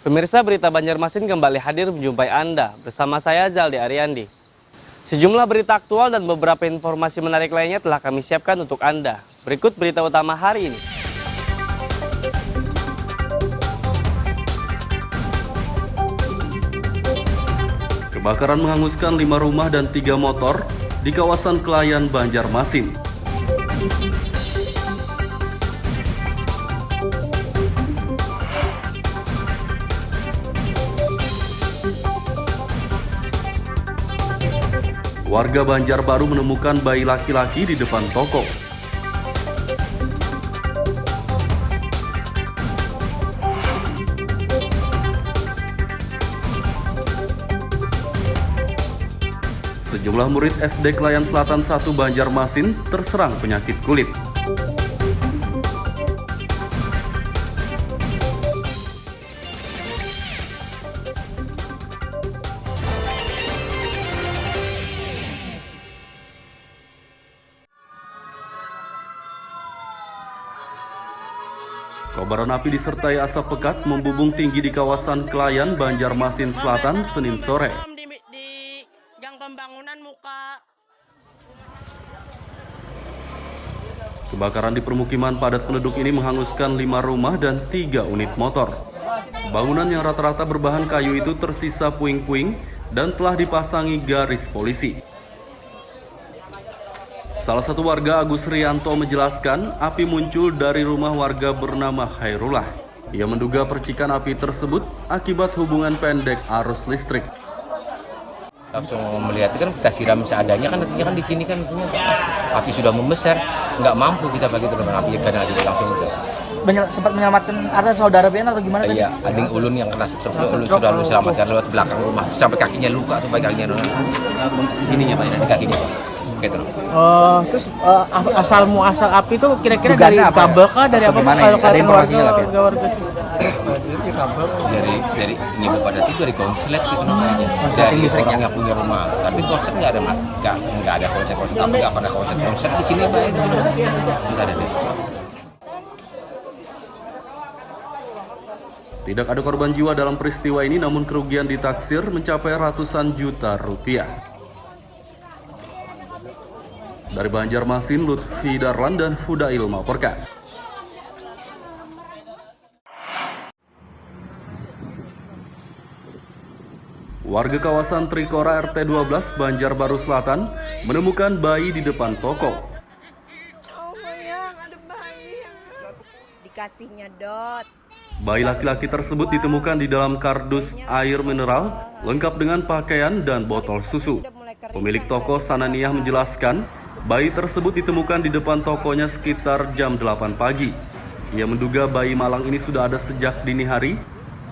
Pemirsa, berita Banjarmasin kembali hadir menjumpai Anda bersama saya Zaldi Ariandi. Sejumlah berita aktual dan beberapa informasi menarik lainnya telah kami siapkan untuk Anda. Berikut berita utama hari ini. Kebakaran menghanguskan 5 rumah dan 3 motor di kawasan Klayan, Banjarmasin. Warga Banjarbaru menemukan bayi laki-laki di depan toko. Sejumlah murid SD Klayan Selatan 1 Banjarmasin terserang penyakit kulit. Kobaran api disertai asap pekat membubung tinggi di kawasan Klayan, Banjarmasin Selatan, Senin sore. Di gang pembangunan muka. Kebakaran di permukiman padat penduduk ini menghanguskan 5 rumah dan 3 unit motor. Bangunan yang rata-rata berbahan kayu itu tersisa puing-puing dan telah dipasangi garis polisi. Salah satu warga, Agus Rianto, menjelaskan api muncul dari rumah warga bernama Hairullah. Ia menduga percikan api tersebut akibat hubungan pendek arus listrik. Langsung melihat itu kan kita siram seadanya kan, artinya kan di sini kan api sudah membesar, nggak mampu kita bagi turun api karena langsung itu. Sempat menyelamatkan ada saudara Bian atau gimana tadi? Iya, ading ulun yang kena stroke sudah diselamatkan lewat belakang rumah, sampai kakinya luka tuh, baik kakinya ininya Pak, di kakinya Pak. Gitu. Terus asal muasal api itu kira-kira dari kabel kah, dari apa? Kalau kalian warga dari ini pada itu dari konslet gitu namanya, dari orang yang punya rumah. Tapi konslet nggak ada konslet apa, nggak pernah konslet di sini Pak, itu nggak ada deh. Tidak ada korban jiwa dalam peristiwa ini, namun kerugian ditaksir mencapai ratusan juta rupiah. Dari Banjarmasin, Lutfi Darlan dan Fudail melaporkan. Warga kawasan Trikora RT 12 Banjarbaru Selatan menemukan bayi di depan toko. Oh sayang, ada bayi. Dikasihnya Dot. Bayi laki-laki tersebut ditemukan di dalam kardus air mineral lengkap dengan pakaian dan botol susu. Pemilik toko Sananiah menjelaskan, bayi tersebut ditemukan di depan tokonya sekitar jam 8 pagi. Ia menduga bayi malang ini sudah ada sejak dini hari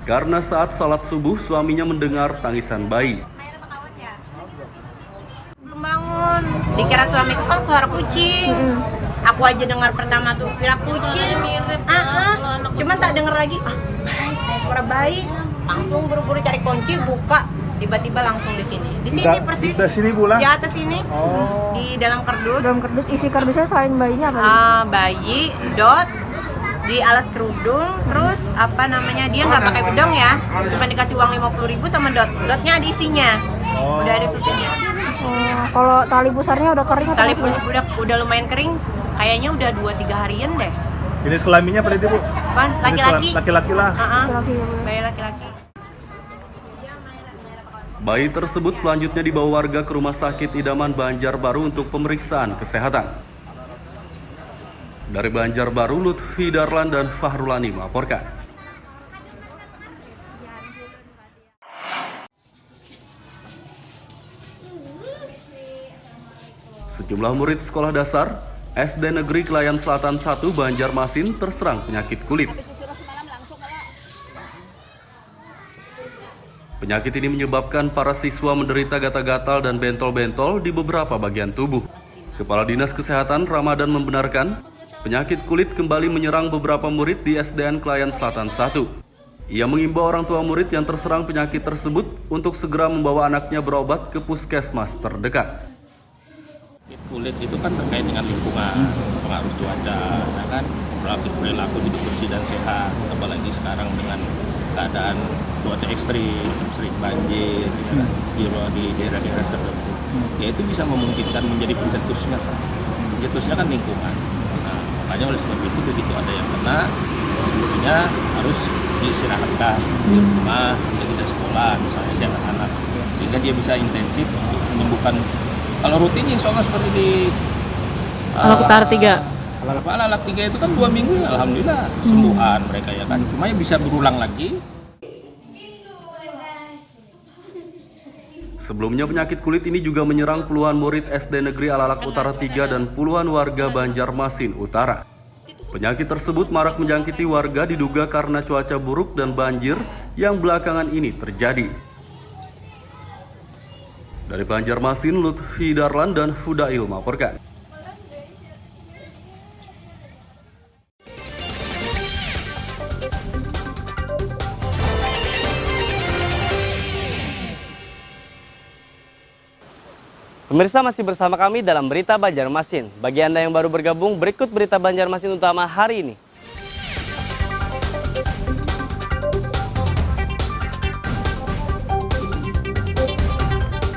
karena saat sholat subuh suaminya mendengar tangisan bayi. Belum bangun, dikira suamiku kan suara kucing. Aku aja dengar pertama tuh kira kucing. Cuman tak dengar lagi. Kayak suara bayi. Langsung buru-buru cari kunci, buka. Tiba-tiba langsung di sini. Di sini persis. Di sini pula. Di atas ini. Oh. Di dalam kardus. Dalam kardus, isi kardusnya selain bayinya apa? Bayi, Dot, di alas kerudung, terus apa namanya, dia nggak pakai bedong ya, cuma dikasih uang 50.000 sama Dotnya ada isinya, udah ada susunya. Kalau tali pusarnya udah kering? Tali udah lumayan kering, kayaknya udah 2-3 harian deh. Jenis kelaminnya pada itu Bu? Laki-laki. Laki-laki lah. Bayi laki-laki. Bayi tersebut selanjutnya dibawa warga ke Rumah Sakit Idaman Banjarbaru untuk pemeriksaan kesehatan. Dari Banjarbaru, Lutfi Darlan dan Fahrulani melaporkan. Sejumlah murid sekolah dasar SD Negeri Klayan Selatan 1 Banjarmasin terserang penyakit kulit. Penyakit ini menyebabkan para siswa menderita gatal-gatal dan bentol-bentol di beberapa bagian tubuh. Kepala Dinas Kesehatan Ramadan membenarkan penyakit kulit kembali menyerang beberapa murid di SDN Klayan Selatan 1. Ia mengimbau orang tua murid yang terserang penyakit tersebut untuk segera membawa anaknya berobat ke puskesmas terdekat. Kulit itu kan terkait dengan lingkungan, pengaruh cuaca, ya kan, perilaku hidup bersih dan sehat, apalagi sekarang dengan keadaan cuaca ekstrim, sering banjir, di daerah-daerah tertentu. Ya itu bisa memungkinkan menjadi pencetusnya. Pencetusnya kan lingkungan. Nah, makanya oleh sebab itu begitu ada yang kena, semestinya harus diistirahatkan di rumah, tidak sekolah, misalnya si anak-anak, sehingga dia bisa intensif untuk menyembuhkan. Kalau rutinnya insya Allah seperti di Anak Utara 3. Anak 3 itu kan 2 minggu, alhamdulillah sembuhan mereka ya kan. Cuma ya bisa berulang lagi. Sebelumnya penyakit kulit ini juga menyerang puluhan murid SD Negeri Alalak Utara 3 dan puluhan warga Banjarmasin Utara. Penyakit tersebut marak menjangkiti warga diduga karena cuaca buruk dan banjir yang belakangan ini terjadi. Dari Banjarmasin, Lutfi Darlan dan Hudail melaporkan. Pemirsa, masih bersama kami dalam Berita Banjarmasin. Bagi Anda yang baru bergabung, berikut Berita Banjarmasin utama hari ini.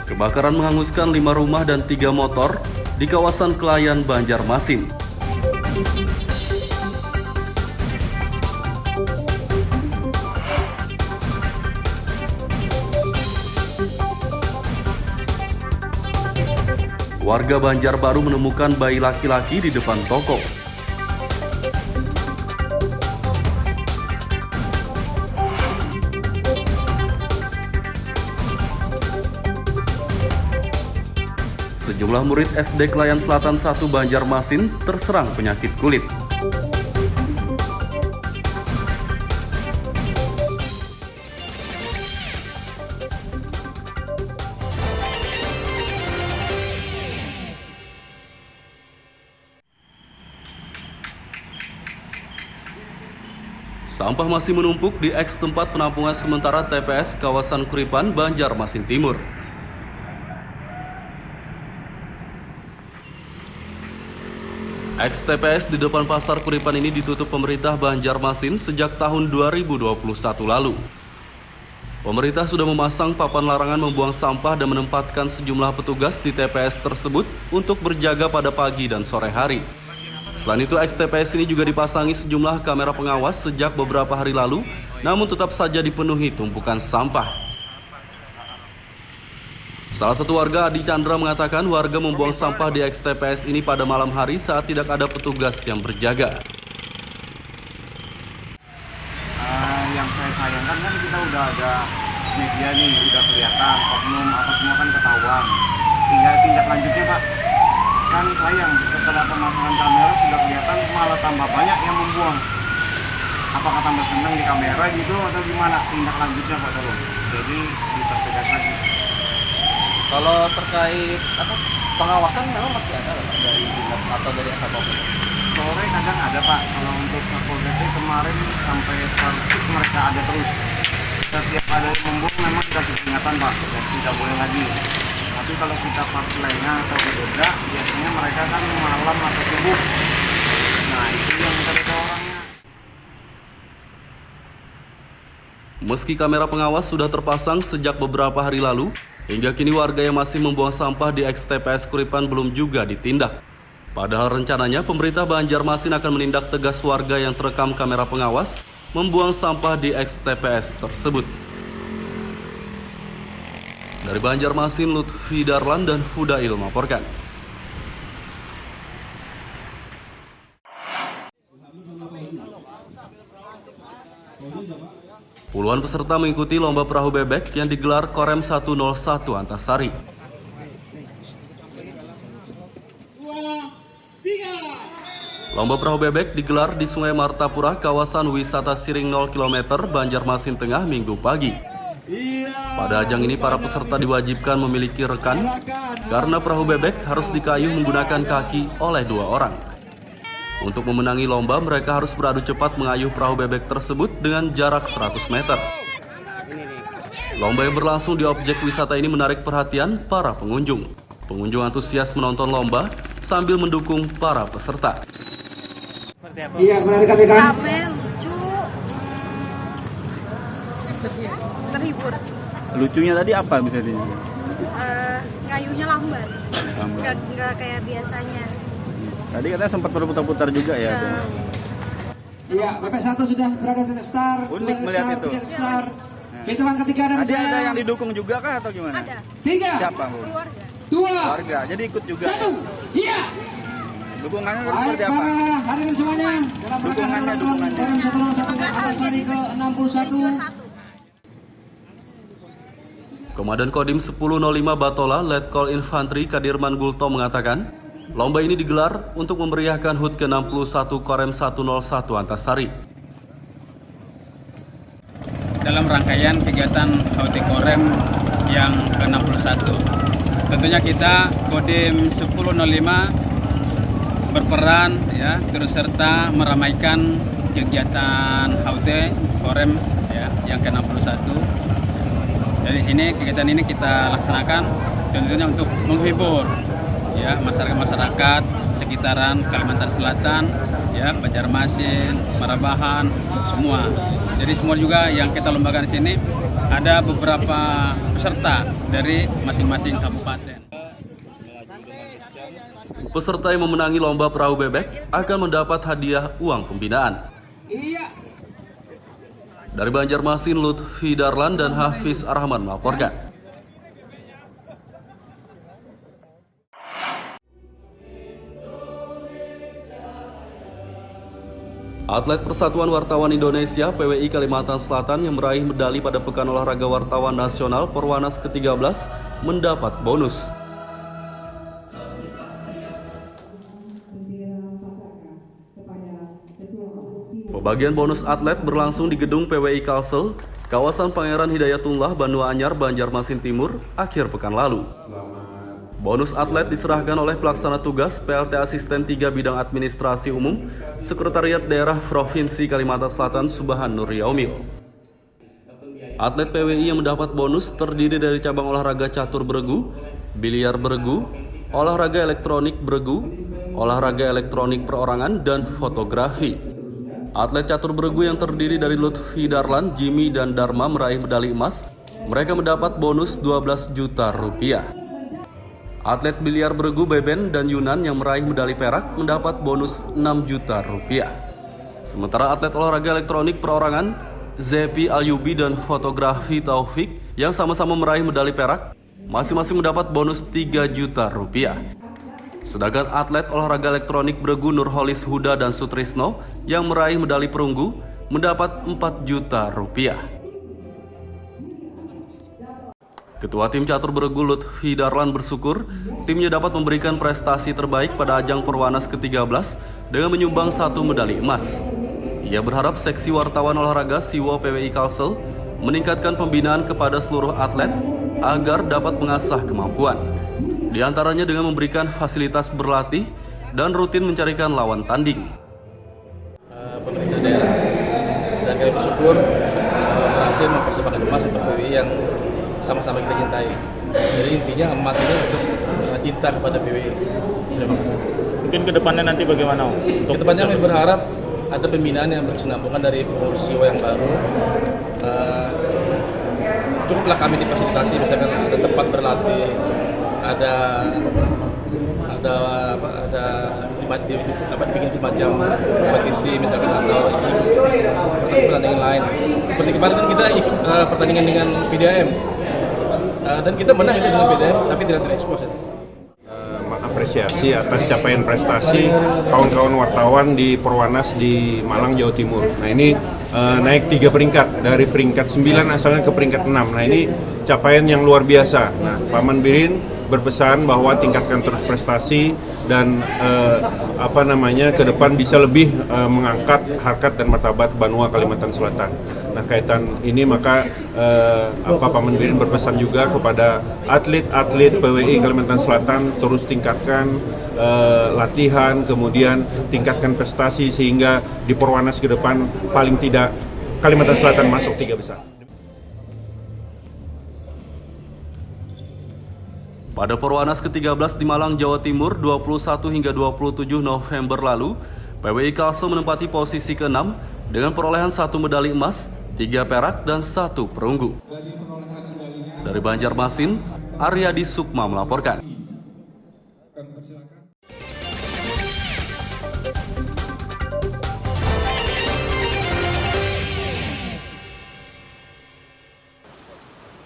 Kebakaran menghanguskan 5 rumah dan 3 motor di kawasan Kelayan, Banjarmasin. Warga Banjarbaru menemukan bayi laki-laki di depan toko. Sejumlah murid SD Kelayan Selatan 1 Banjarmasin terserang penyakit kulit. Sampah masih menumpuk di eks tempat penampungan sementara TPS kawasan Kuripan, Banjarmasin Timur. Eks TPS di depan pasar Kuripan ini ditutup pemerintah Banjarmasin sejak tahun 2021 lalu. Pemerintah sudah memasang papan larangan membuang sampah dan menempatkan sejumlah petugas di TPS tersebut untuk berjaga pada pagi dan sore hari. Selain itu, eks TPS ini juga dipasangi sejumlah kamera pengawas sejak beberapa hari lalu, namun tetap saja dipenuhi tumpukan sampah. Salah satu warga, Adi Chandra, mengatakan warga membuang sampah di eks TPS ini pada malam hari saat tidak ada petugas yang berjaga. Yang saya sayangkan kan kita udah ada media nih, udah kelihatan oknum apa semua kan ketahuan. Tinggal tindak lanjutnya, Pak. Kan sayang setelah pemasangan kamera sudah kelihatan malah tambah banyak yang membuang. Apakah tambah senang di kamera gitu atau gimana? Tindak lanjutnya Pak tolong. Jadi dipertegas lagi. Kalau terkait pengawasan memang masih ada dari dinas atau dari Satpol PP? Sore kadang ada Pak. Kalau untuk Satpol PP kemarin sampai persib mereka ada terus. Setiap ada yang membuang memang dikasih peringatan Pak. Dan tidak boleh lagi. Tapi kalau kita pas lengah atau berbeda, biasanya mereka kan malam atau subuh. Nah itu yang kita orangnya. Meski kamera pengawas sudah terpasang sejak beberapa hari lalu, hingga kini warga yang masih membuang sampah di eks TPS Kuripan belum juga ditindak. Padahal rencananya pemerintah Banjarmasin akan menindak tegas warga yang terekam kamera pengawas membuang sampah di eks TPS tersebut. Dari Banjarmasin, Lutfi Darlan dan Hudail melaporkan. Puluhan peserta mengikuti lomba perahu bebek yang digelar Korem 101 Antasari. Lomba perahu bebek digelar di Sungai Martapura, kawasan wisata Siring 0 km, Banjarmasin Tengah, Minggu pagi. Pada ajang ini para peserta diwajibkan memiliki rekan karena perahu bebek harus dikayuh menggunakan kaki oleh 2 orang. Untuk memenangi lomba, mereka harus beradu cepat mengayuh perahu bebek tersebut dengan jarak 100 meter. Lomba yang berlangsung di objek wisata ini menarik perhatian para pengunjung. Pengunjung antusias menonton lomba sambil mendukung para peserta. Iya, menarikkan. Rame, lucu. terhibur. Lucunya tadi apa misalnya? Ngayunya lambat. Nggak kayak biasanya. Tadi katanya sempat berputar-putar juga ya. Iya, BP1 sudah berada di start. Unik melihat itu. Hitungan ketiga dan Ada yang didukung juga kah atau gimana? Ada. 3, Siapa, Bu? 2, Keluarga. Jadi ikut juga. 1. Iya. Dukungannya Baik, seperti apa? para hadirin semuanya. Dalam Dukungannya. Forum 101 Antasari ke-61. Komandan Kodim 1005 Batola, Letkol Infantri Kadirman Gulto mengatakan, lomba ini digelar untuk memeriahkan HUT ke-61 Korem 101 Antasari. Dalam rangkaian kegiatan HUT Korem yang ke-61. Tentunya kita Kodim 1005 berperan ya turut serta meramaikan kegiatan HUT Korem ya yang ke-61. Dari sini kegiatan ini kita laksanakan tentunya untuk menghibur ya masyarakat sekitaran Kalimantan Selatan ya, Banjarmasin, Marabahan, semua. Jadi semua juga yang kita lombakan di sini ada beberapa peserta dari masing-masing kabupaten. Peserta yang memenangi lomba perahu bebek akan mendapat hadiah uang pembinaan. Dari Banjarmasin, Lutfi Darlan dan Hafiz Arahman melaporkan. Atlet Persatuan Wartawan Indonesia PWI Kalimantan Selatan yang meraih medali pada Pekan Olahraga Wartawan Nasional Perwanas ke-13 mendapat bonus. Pembagian bonus atlet berlangsung di gedung PWI Kalsel, kawasan Pangeran Hidayatullah, Banu Anyar, Banjarmasin Timur, akhir pekan lalu. Bonus atlet diserahkan oleh pelaksana tugas PLT Asisten 3 Bidang Administrasi Umum, Sekretariat Daerah Provinsi Kalimantan Selatan Subhan Nur Yaumil. Atlet PWI yang mendapat bonus terdiri dari cabang olahraga catur beregu, biliar beregu, olahraga elektronik beregu, olahraga elektronik perorangan, dan fotografi. Atlet catur beregu yang terdiri dari Lutfi Darlan, Jimmy, dan Dharma meraih medali emas. Mereka mendapat bonus 12 juta rupiah. Atlet biliar beregu Beben dan Yunan yang meraih medali perak mendapat bonus 6 juta rupiah. Sementara atlet olahraga elektronik perorangan Zepi Alyubi dan fotografi Taufik yang sama-sama meraih medali perak masing-masing mendapat bonus 3 juta rupiah. Sedangkan atlet olahraga elektronik beregu Nurholis Huda dan Sutrisno yang meraih medali perunggu mendapat 4 juta rupiah. Ketua tim catur beregu Lutfi Darlan bersyukur timnya dapat memberikan prestasi terbaik pada ajang Perwanas ke-13 dengan menyumbang 1 medali emas. Ia berharap seksi wartawan olahraga Siwo PWI Kalsel meningkatkan pembinaan kepada seluruh atlet agar dapat mengasah kemampuan. Di antaranya dengan memberikan fasilitas berlatih dan rutin mencarikan lawan tanding. Pemerintah daerah dan kami bersyukur berhasil mempersembahkan emas untuk PWI yang sama-sama kita cintai. Jadi intinya emas ini untuk cinta kepada PWI. Terima kasih. Mungkin kedepannya nanti bagaimana? Kedepannya kami berharap ada pembinaan yang berkesinambungan dari pengurus Siwo yang baru. Cukuplah kami difasilitasi, misalkan ada tempat berlatih, ada dibikin macam kompetisi misalkan atau pertandingan lain. Seperti kemarin kan kita ikut pertandingan dengan PDAM dan kita menang itu dengan PDAM tapi tidak terekspos. Mengapresiasi atas capaian prestasi kawan-kawan wartawan di Perwanas di Malang, Jawa Timur. Nah ini naik 3 peringkat dari peringkat 9 asalnya ke peringkat 6. Nah ini capaian yang luar biasa. Nah Paman Birin berpesan bahwa tingkatkan terus prestasi dan ke depan bisa lebih mengangkat harkat dan martabat Banua Kalimantan Selatan. Nah kaitan ini maka Paman Birin berpesan juga kepada atlet-atlet PWI Kalimantan Selatan terus tingkatkan latihan, kemudian tingkatkan prestasi sehingga di Perwanas ke depan paling tidak Kalimantan Selatan masuk 3 besar. Pada Perwanas ke-13 di Malang, Jawa Timur 21 hingga 27 November lalu, PWI Kalsel menempati posisi ke-6 dengan perolehan 1 medali emas 3 perak, dan 1 perunggu. Dari Banjarmasin, Aryadi Sukma melaporkan.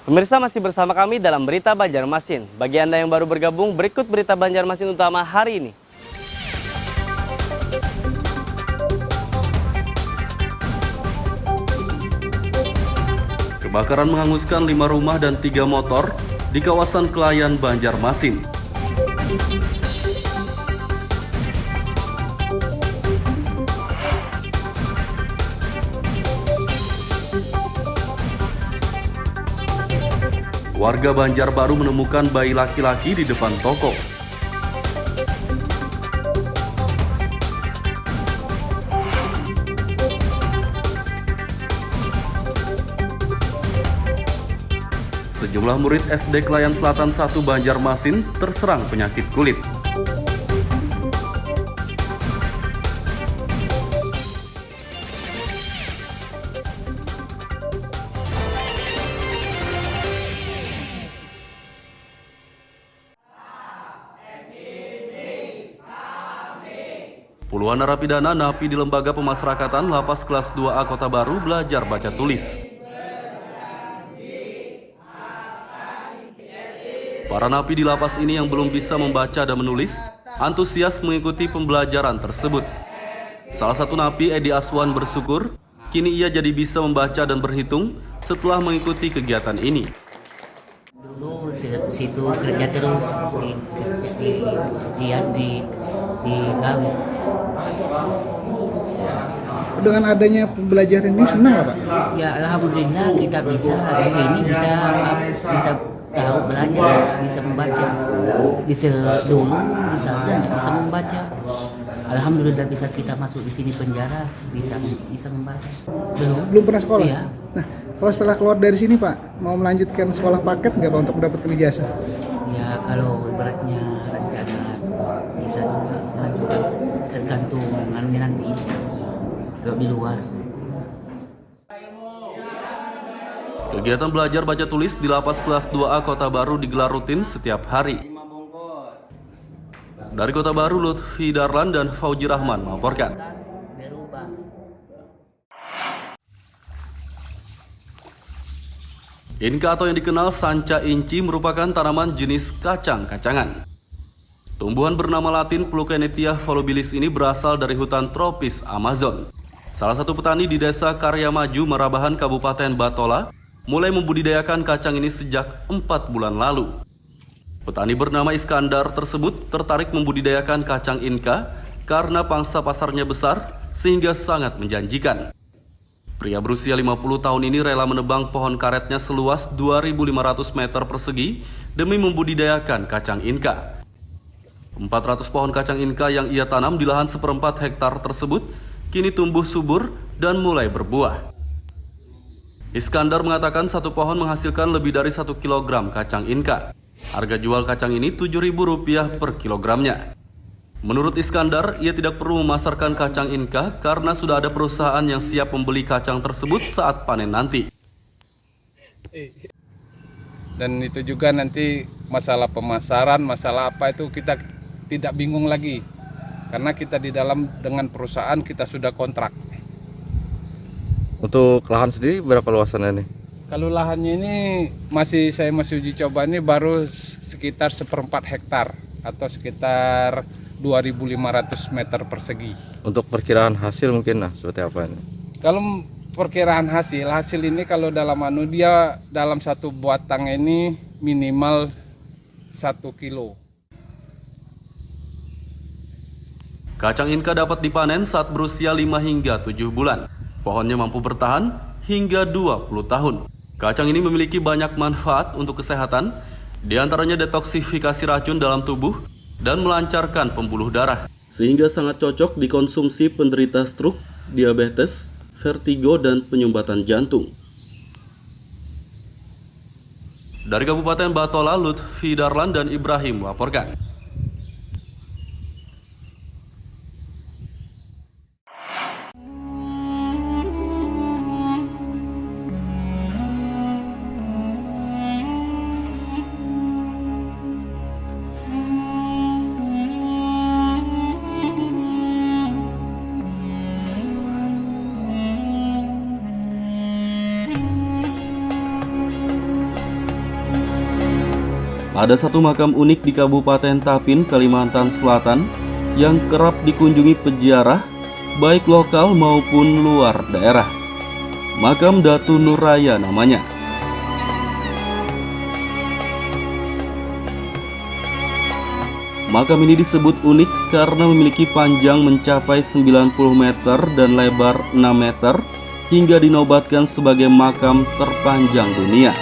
Pemirsa, masih bersama kami dalam Berita Banjarmasin. Bagi Anda yang baru bergabung, berikut Berita Banjarmasin utama hari ini. Kebakaran menghanguskan 5 rumah dan 3 motor di kawasan Kelayan, Banjarmasin. Warga Banjarbaru menemukan bayi laki-laki di depan toko. Sejumlah murid SD Kelayan Selatan 1 Banjarmasin terserang penyakit kulit. Puluhan narapidana napi di Lembaga Pemasyarakatan Lapas Kelas 2A Kota Baru belajar baca tulis. Para napi di lapas ini yang belum bisa membaca dan menulis, antusias mengikuti pembelajaran tersebut. Salah satu napi, Edi Aswan, bersyukur kini ia jadi bisa membaca dan berhitung setelah mengikuti kegiatan ini. Dulu situ kerja terus di gawe. Dengan adanya pembelajaran ini senang nggak, Pak? Ya alhamdulillah kita bisa di sini bisa tahu belajar, bisa membaca. Bisa dulu nggak bisa membaca. Alhamdulillah bisa kita masuk di sini penjara, bisa membaca. Belum pernah sekolah? Iya. Nah, kalau setelah keluar dari sini, Pak, mau melanjutkan sekolah paket nggak, Pak, untuk mendapatkan ijazah? Ya kalau ibaratnya rencana bisa juga melanjutkan, tergantung anunya nanti kalau di luar. Kegiatan belajar baca tulis di Lapas Kelas 2A Kota Baru digelar rutin setiap hari. Dari Kota Baru, Lutfi Darlan dan Fauji Rahman melaporkan. Inka atau yang dikenal sanca inci merupakan tanaman jenis kacang-kacangan. Tumbuhan bernama latin Plukenetia volubilis ini berasal dari hutan tropis Amazon. Salah satu petani di desa Karya Maju, Marabahan, Kabupaten Batola, mulai membudidayakan kacang ini sejak 4 bulan lalu. Petani bernama Iskandar tersebut tertarik membudidayakan kacang Inka karena pangsa pasarnya besar sehingga sangat menjanjikan. Pria berusia 50 tahun ini rela menebang pohon karetnya seluas 2.500 meter persegi demi membudidayakan kacang Inka. 400 pohon kacang Inka yang ia tanam di lahan 1/4 hektar tersebut kini tumbuh subur dan mulai berbuah. Iskandar mengatakan satu pohon menghasilkan lebih dari 1 kilogram kacang Inka. Harga jual kacang ini Rp7.000 per kilogramnya. Menurut Iskandar, ia tidak perlu memasarkan kacang Inka karena sudah ada perusahaan yang siap membeli kacang tersebut saat panen nanti. Dan itu juga nanti masalah pemasaran, masalah apa itu kita tidak bingung lagi. Karena kita di dalam dengan perusahaan kita sudah kontrak. Untuk lahan sendiri berapa luasannya nih? Kalau lahannya ini saya masih uji coba, ini baru sekitar 1/4 hektar atau sekitar 2.500 meter persegi. Untuk perkiraan hasil mungkin seperti apa ini? Kalau perkiraan hasil ini kalau dalam dia dalam satu batang ini minimal 1 kilo. Kacang Inka dapat dipanen saat berusia 5 hingga 7 bulan. Pohonnya mampu bertahan hingga 20 tahun. Kacang ini memiliki banyak manfaat untuk kesehatan, diantaranya detoksifikasi racun dalam tubuh dan melancarkan pembuluh darah, sehingga sangat cocok dikonsumsi penderita stroke, diabetes, vertigo, dan penyumbatan jantung. Dari Kabupaten Batola, Lutfi Darlan dan Ibrahim melaporkan. Ada satu makam unik di Kabupaten Tapin, Kalimantan Selatan yang kerap dikunjungi peziarah baik lokal maupun luar daerah. Makam Datu Nuraya namanya. Makam ini disebut unik karena memiliki panjang mencapai 90 meter dan lebar 6 meter hingga dinobatkan sebagai makam terpanjang dunia.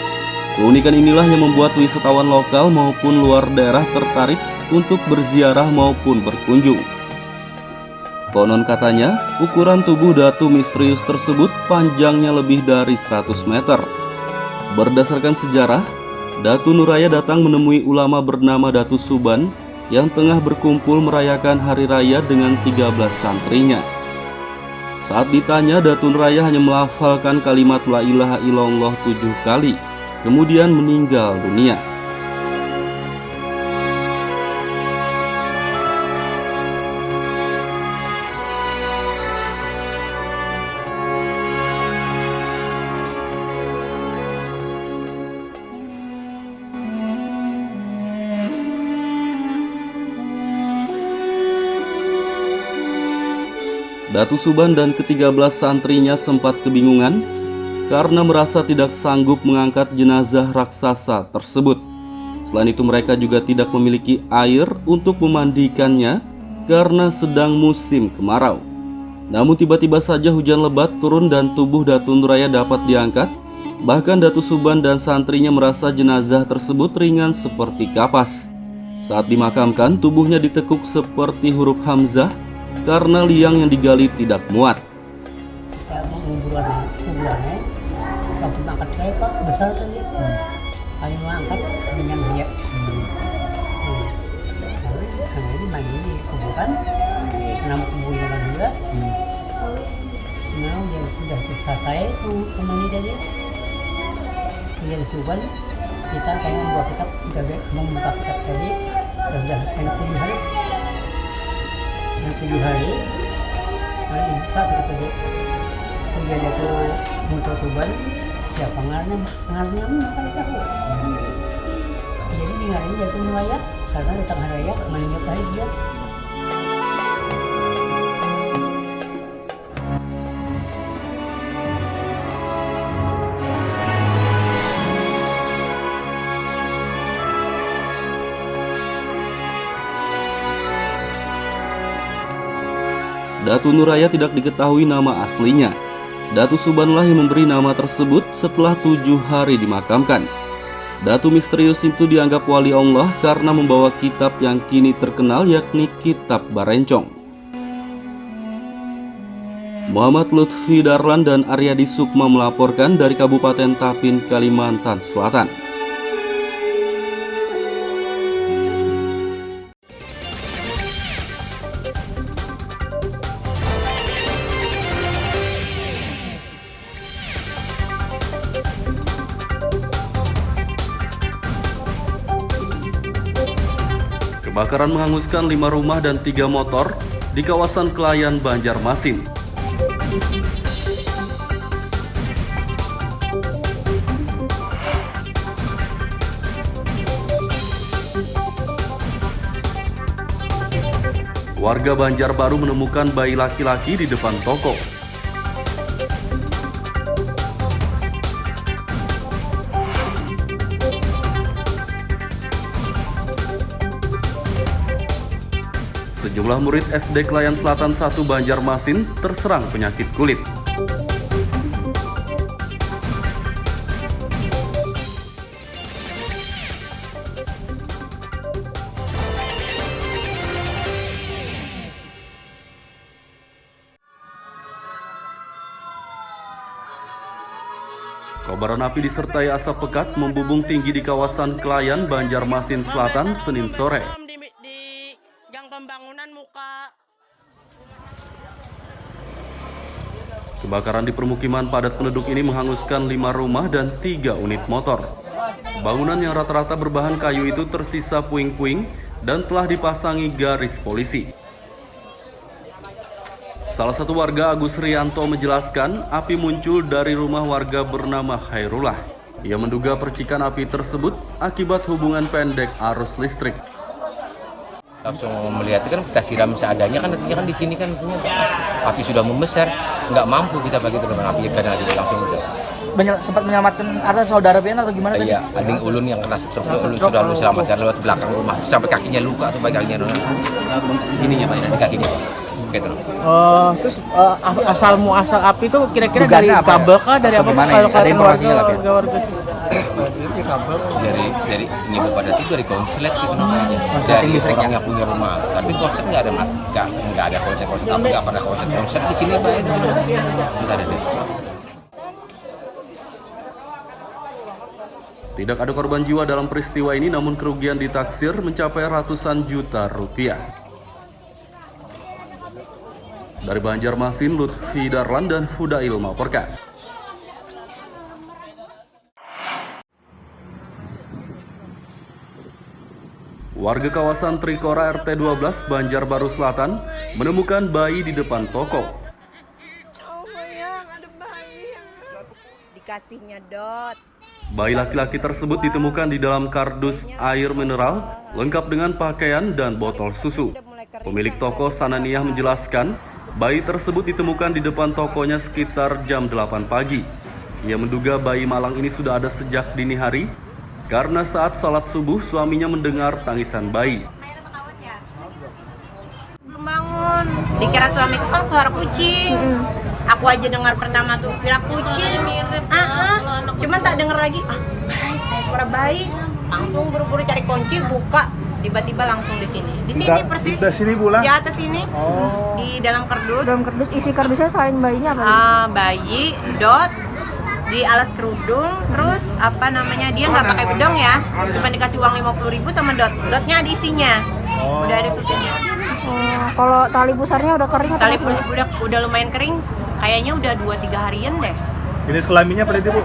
Keunikan inilah yang membuat wisatawan lokal maupun luar daerah tertarik untuk berziarah maupun berkunjung. Konon katanya, ukuran tubuh Datu misterius tersebut panjangnya lebih dari 100 meter. Berdasarkan sejarah, Datu Nuraya datang menemui ulama bernama Datu Suban yang tengah berkumpul merayakan hari raya dengan 13 santrinya. Saat ditanya, Datu Nuraya hanya melafalkan kalimat La ilaha illallah 7 kali, kemudian meninggal dunia. Datu Suban dan ke-13 santrinya sempat kebingungan karena merasa tidak sanggup mengangkat jenazah raksasa tersebut. Selain itu mereka juga tidak memiliki air untuk memandikannya karena sedang musim kemarau. Namun tiba-tiba saja hujan lebat turun dan tubuh Datu Nuraya dapat diangkat. Bahkan Datu Suban dan santrinya merasa jenazah tersebut ringan seperti kapas. Saat dimakamkan, tubuhnya ditekuk seperti huruf Hamzah karena liang yang digali tidak muat. Kita kuburannya, waktu mengangkat saya Pak besar tadi, paling mengangkat dengan dia. Karena ini lagi di kuburan, nama kuburnya kan juga. Nah, yang sudah selesai kemani tadi, kemudian Suban kita kayak membuat kitab, kita membuka kitab tadi, sudah enak 7 hari. Yang 7 hari, kalau dibuka kita tadi, kemudian itu muncul Suban, ya pengarnya makan tahu. Jadi dengarin Datu Nuraya karena datang hari raya meninggal hari dia. Datu Nuraya tidak diketahui nama aslinya. Datu Subanlah yang memberi nama tersebut setelah 7 hari dimakamkan. Datu misterius itu dianggap wali Allah karena membawa kitab yang kini terkenal yakni Kitab Barencong. Muhammad Lutfi Darlan dan Aryadi Sukma melaporkan dari Kabupaten Tapin, Kalimantan Selatan. Kebakaran menghanguskan 5 rumah dan 3 motor di kawasan Klayan, Banjarmasin. Warga Banjarbaru menemukan bayi laki-laki di depan toko. Sejumlah murid SD Klayan Selatan 1 Banjarmasin terserang penyakit kulit. Kobaran api disertai asap pekat membubung tinggi di kawasan Klayan, Banjarmasin Selatan, Senin sore. Kebakaran di permukiman padat penduduk ini menghanguskan 5 rumah dan 3 unit motor. Bangunan yang rata-rata berbahan kayu itu tersisa puing-puing dan telah dipasangi garis polisi. Salah satu warga, Agus Rianto, menjelaskan api muncul dari rumah warga bernama Khairullah. Ia menduga percikan api tersebut akibat hubungan pendek arus listrik. Langsung melihat kan kita siram seadanya kan, artinya kan di sini kan api sudah membesar, nggak mampu kita bagi terus api karena langsung itu. Sempat menyelamatkan ada saudara pian atau gimana? Iya, ading ulun yang kena stroke ulun sudah lu selamatkan lewat belakang rumah sampai kakinya luka tuh bagian kakinya ininya Pak, di kakinya. Gitu. Terus asal muasal api itu kira-kira dari kabel kah dari apa? Kalau kalian warga dari ini pada itu dari konslet gitu namanya. Dari orang yang punya rumah. Tapi konslet nggak ada konslet apa nggak pernah konslet di sini Pak itu. Nggak ada deh. Tidak ada korban jiwa dalam peristiwa ini, namun kerugian ditaksir mencapai ratusan juta rupiah. Dari Banjarmasin, Lutfi Darlan dan Fudail melaporkan. Warga kawasan Trikora RT 12 Banjarbaru Selatan menemukan bayi di depan toko. Dikasihnya dot. Bayi laki-laki tersebut ditemukan di dalam kardus air mineral lengkap dengan pakaian dan botol susu. Pemilik toko Sananiyah menjelaskan, bayi tersebut ditemukan di depan tokonya sekitar jam 8 pagi. Ia menduga bayi malang ini sudah ada sejak dini hari karena saat salat subuh suaminya mendengar tangisan bayi. Belum bangun, dikira suamiku kan keluar kucing. Aku aja dengar pertama tuh kira kucing. Cuman tak dengar lagi. Kayak suara bayi. Langsung buru-buru cari kunci, buka. Tiba-tiba langsung di sini. Di sini persis. Di sini pula. Di atas ini. Di dalam kardus. Dalam kardus, isi kardusnya selain bayinya apa? Bayi, dot, di alas kerudung, terus apa namanya, dia nggak pakai bedong ya, cuma dikasih uang 50.000 sama dot. Dotnya ada isinya. Udah ada susunya. Kalau tali pusarnya udah kering? Tali udah lumayan kering. Kayaknya udah 2-3 harian deh. Jenis kelaminnya pada itu Bu?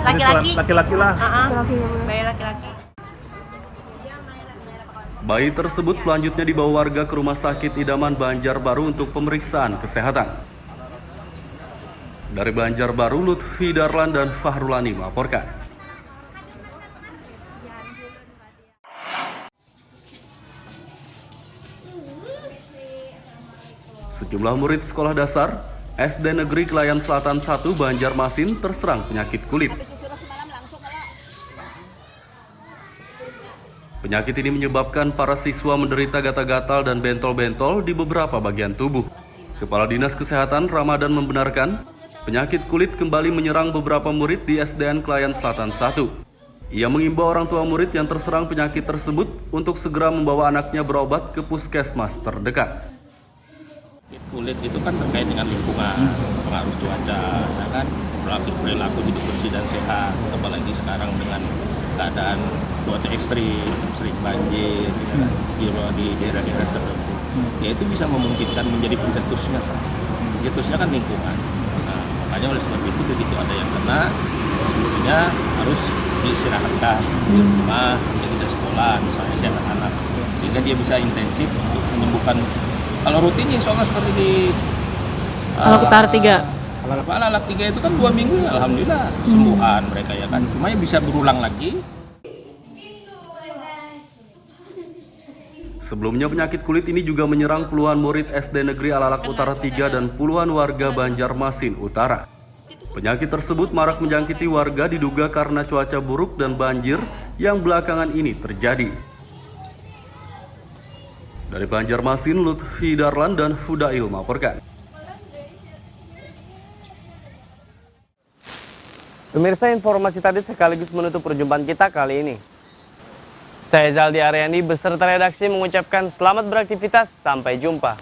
Laki-laki. Laki-laki lah. Bayi laki-laki. Bayi tersebut selanjutnya dibawa warga ke Rumah Sakit Idaman Banjarbaru untuk pemeriksaan kesehatan. Dari Banjarbaru, Lutfi Darlan dan Fahrulani melaporkan. Sejumlah murid sekolah dasar SD Negeri Kelayan Selatan 1 Banjarmasin terserang penyakit kulit. Penyakit ini menyebabkan para siswa menderita gatal-gatal dan bentol-bentol di beberapa bagian tubuh. Kepala Dinas Kesehatan Ramadan membenarkan penyakit kulit kembali menyerang beberapa murid di SDN Kelayan Selatan 1. Ia mengimbau orang tua murid yang terserang penyakit tersebut untuk segera membawa anaknya berobat ke puskesmas terdekat. Kulit itu kan terkait dengan lingkungan, pengaruh cuaca, ya kan, perilaku hidup bersih dan sehat, apalagi sekarang dengan keadaan cuaca ekstrim, sering banjir, di daerah-daerah tertentu, ya itu bisa memungkinkan menjadi pencetusnya. Pencetusnya kan lingkungan. Nah, makanya oleh sebab itu begitu ada yang kena, semestinya harus diistirahatkan di rumah, tidak sekolah, misalnya si anak-anak, sehingga dia bisa intensif untuk menyembuhkan. Kalau rutin insya Allah seperti di Anak 3. Anak 3 itu kan 2 minggu, alhamdulillah sembuhan mereka ya kan. Cuma ya bisa berulang lagi. Sebelumnya penyakit kulit ini juga menyerang puluhan murid SD Negeri Alalak Utara 3 dan puluhan warga Banjarmasin Utara. Penyakit tersebut marak menjangkiti warga diduga karena cuaca buruk dan banjir yang belakangan ini terjadi. Dari Banjarmasin, Lutfi Darlan dan Fudail melaporkan. Pemirsa, informasi tadi sekaligus menutup perjumpaan kita kali ini. Saya Zaldi Aryani beserta redaksi mengucapkan selamat beraktivitas, sampai jumpa.